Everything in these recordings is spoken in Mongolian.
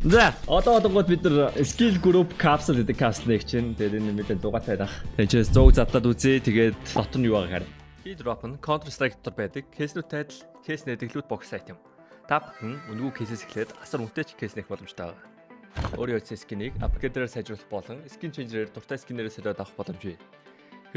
За одоо бид нар skill group capsule гэдэг capsule нэг чинь тэгээд энэ мэдээ дугаатай байх. Тэгээд 100 задлаад үзье. Тэгээд дот нь юу байгаа харъя. Key drop нь Counter Strike дотор байдаг. Кейснүүд тайтал, кейс нэдэглүүд бокс item. Та бүхэн үнэгүй кейсээс эхлээд асар үнэтэй ч кейс нэх боломжтой байгаа. Өөрийн үеийн скинийг апгрейдерээр сайжруулах болон skin changer-ээр дуртай скинээрээ солиод авах боломж бий.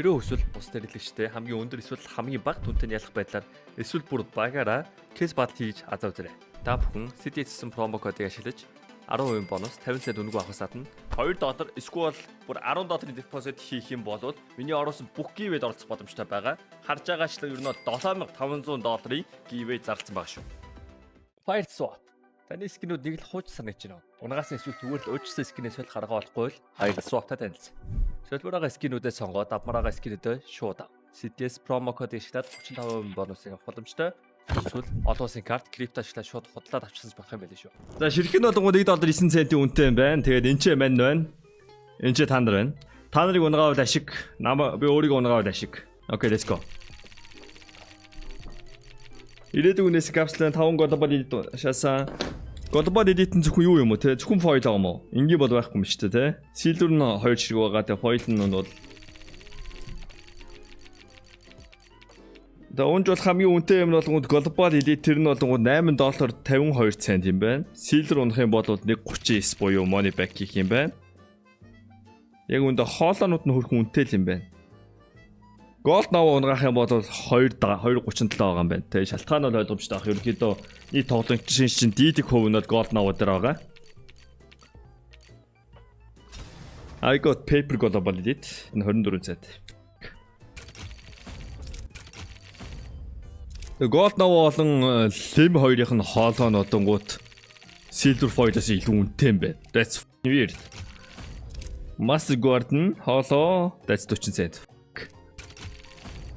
Хэрвээ эсвэл бус дэрэлэгчтэй хамгийн өндөр эсвэл хамгийн бага түнтэй ялах байдлаар эсвэл бүр багаараа кейс батл хийж азаа үзээрэй. Та бүхэн CDS-сэн промо кодыг ашиглаж 10% бонус 50 цент үнэгүй авахаас гадна $2 эсвэл бүр $10 депозит хийх юм бол миний оруулсан бүх гивэд оролцох боломжтой байгаа. Харж байгаачлан ер нь $7500 гивэ зарласан байгаа шүү. Fire swap. Таны скинүүд нэг л хууч санаж байна. Унгаас нь эсвэл зүгээр л өөрчлөсөн скинээс солих арга олохгүй л Fire swap-тай танилцсан. Солиороо скинүүдээ сонгоод авмараа скинүүдээ шууд ав. CDS промо код ишлээд 35% бонусыг авах боломжтой. Эсвэл олон улсын карт крипто ашиглаад шууд худлаад авчихсан болох юм байл шүү. За ширхэг нь болгоо $1.9 центийн үнэтэй юм байна. Тэгээд энэ ч мань байна. Энэ ч та нар байна. Та нарыг унгаавал ашиг, би өөрийгөө унгаавал ашиг. Окей, let's go. Ирээдүйн үнээс капсулын 5 глобал эдит шаасан. Глобал эдитэн зөвхөн юу юм уу те? Зөвхөн файл байгаа юм уу? Ингийн бол байхгүй юм шүү дээ те. Silver нь 2 ширэг байгаа. Тэгээ файл нь бол Унж бол хамгийн үнэтэй юм болгонд глобал элит тэр нь болгонд $8.52 цент юм байна. Silver унах юм бол 1.39 буюу money back хийх юм байна. Яг үүндээ хоолоонууд нь хөрхөн үнэтэй л юм байна. Gold nav унгах юм бол 2.37 байгаа юм байна. Тэгээ шалтгаан нь ойлгомжтой ах. Ерөнхийдөө нийт тоглогч чинь дийдэг хувь нь gold nav дээр байгаа. I got paper global elite энэ 24 цент. Gold nav болон Lim хоёрын хоолой нь одонгууд Silver foil-аас илүү үнэтэй юм байна. That's weird. Master Garden хоолой that's 40 цент.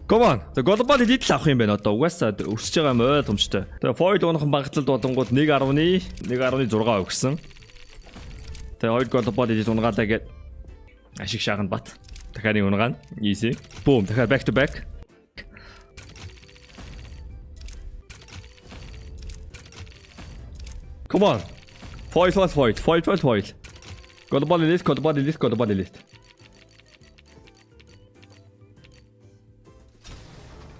Come on. The global elite л авах юм байна одоо. Угаасаа өсөж байгаа юм ойлгомжтой. Тэгээ foil унахан багтлалд болонгууд 1.6 өгсөн. Тэгээ 2 global elite унгаалаа гээд ашиг шааганд бат. Дахиад нэг унгаана. Easy. Boom. Дахиад back to back. Come on. Foil. Global elite.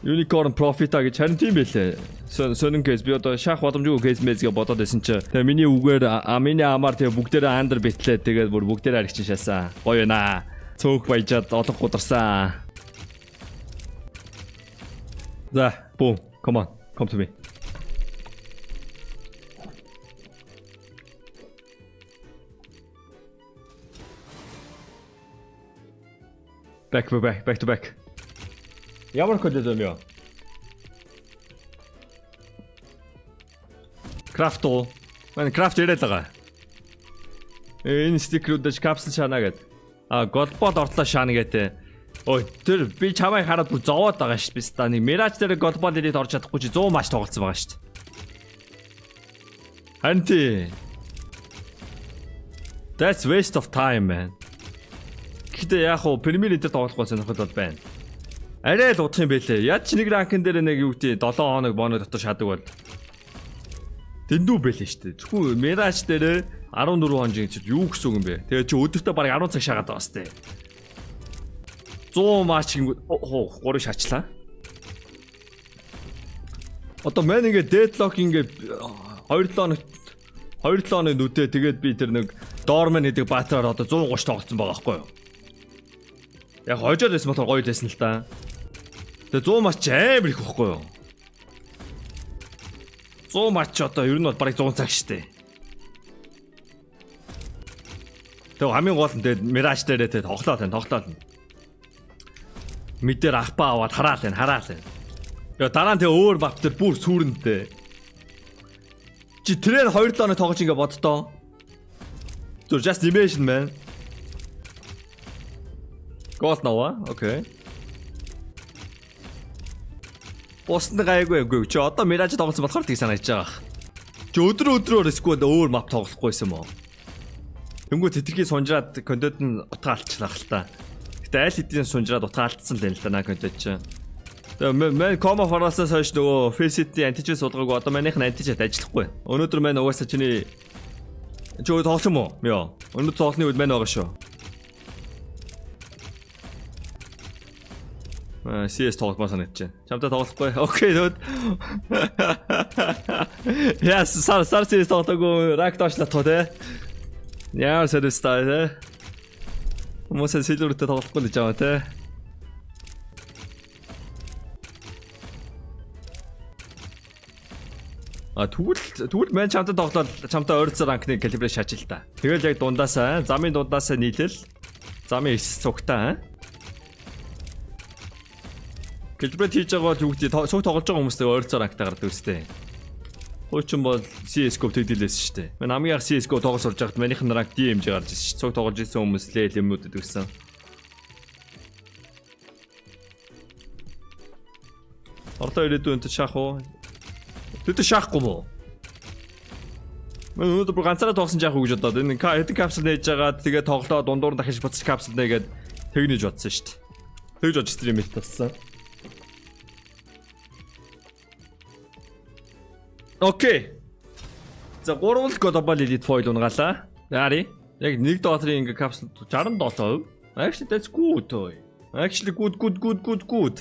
Unicorn profit гэж харин тийм байлээ. Сонин кейс би одоо шах боломжгүй кейс мэзгээ бодоод байсан чи. Тэгээ миний үгээр миний амаар тэгээ бүгдээрээ андер битлээ. Тэгээд бүр бүгдээрээ аригч шаасан. Гоё наа. Цөөх баяжаад олон гударсан. За, boom. Come on. Come to me. Back to back. Ямар код юм яа? Крафт уу? Мань крафт яриад байгаа. Энэ стикерүүдэж капсул шаана гэдэг. Голбол ортлоо шаана гэдэг. Ой, тэр би чамайг хараад бүр зовоод байгаа шүү дээ. Та нэг Mirage дээр голбол элит орж чадахгүй чи 100 матч тоглолцсон байгаа шүү дээ. Харин тий. That's waste of time, man. Гэхдээ яг хуу Premier League-д тоглохгүй сонирхол бол байна. Арай л удах юм байлээ. Яд ч нэг ранкн дээр нэг юу гэдэг 7 хоног боно дотор шадаг бол дэндүү байлээ шүү дээ. Зөвхөн Mirage дээр 14 хоног чи юу гэсэн үг юм бэ? Тэгээ чи өдөртөө бараг 10 цаг шаагаад байгаа сте. 100 матч 3 шаачлаа. Одоо мэн ингээ deadlock ингээ 2 хоног нүдээ тэгээд би тэр нэг Doorman гэдэг баатраар одоо 130 тоглолцсон байгаа байхгүй юу? Яг хожоод байсан болохоор гоё лсэн л та. Тэгээ 100 матч амар их байхгүй юу? 100 матч одоо ер нь бол бараг 100 цаг штэ. Тэгээ хамгийн гол нь тэгээ Mirage дээрээ тэгээ тоглоод. Мэдээр ахпаа аваад хараал байна. Тэгээ дараа нь тэгээ өөр map дээр бүр сүрэнтэй. Чи тэрээр 2 лооны тоглож ингээ боддоо. Just imagine man. Gold now, okay. Босны гайгүй. Чи одоо Mirage тоглосон болохоор тийг санаж байгаа. Чи өдрөөр эсвэл өөр map тоглохгүй юм уу? Тэнгүү тэтэрхий сунжраад контент нь утга алчлаа л та. Гэтэ аль хэдийн сунжраад утга алдсан л энэ л та контент чи. Тэгээ мен кома фараасаас хойш нөгөө Faceit античес суулгаагүй одоо манийх нь античет ажиллахгүй. Өнөөдөр мань угаасаа чиний Жоо тоглох юм уу? Яа. Өнөө тоглохны үед мань байгаа шүү. CS тоглох санагдаж байна. Чамтай тоглохгүй. Окей дөө. Яс сар CS тоглохгүй рак доошлах те. Яар сэрэстай те. Хүмүүсээ сэлүүртэй тоглохгүй л жаа те. Тэгвэл мэн чамтай тоглоод чамтай ойрцоо ранкны калибрэ шааж л та. Тэгэл яг дундаасаа замын дундаасаа нийлэл замын эс цугтаа. Калибрэ хийж байгаа бол юу гэдэг цуг тоглож байгаа хүмүүстэй ойрцоо ранктай гардаг үстэй. Хуучин бол CS:GO тэгдэлээс шүү дээ. Мэн хамгийн их CS:GO тоглож сурж байхад манийх нь ранк DMж гарч ирсэн шүү. Цуг тоглож ирсэн хүмүүс лээ юмнуудад өгсөн. Ортой ирээдүйн өнтөд шах уу? Тэд шахахгүй мó. Мөн өнөөдөр бүр ганцаараа тоглосон жаах уу гэж бодоод энэ хэдэн капсул нээж жагаад тэгээ тоглоо дундуур дахиж буцаж капсул нээгээд тэгнэж бодсон шүү дээ. Тэгж бод стрим хийх тассан. Окей. За 3 global elite foil унгаалаа. Яари? Яг $1 ингээ капсул $67. Actually that's good. Actually good.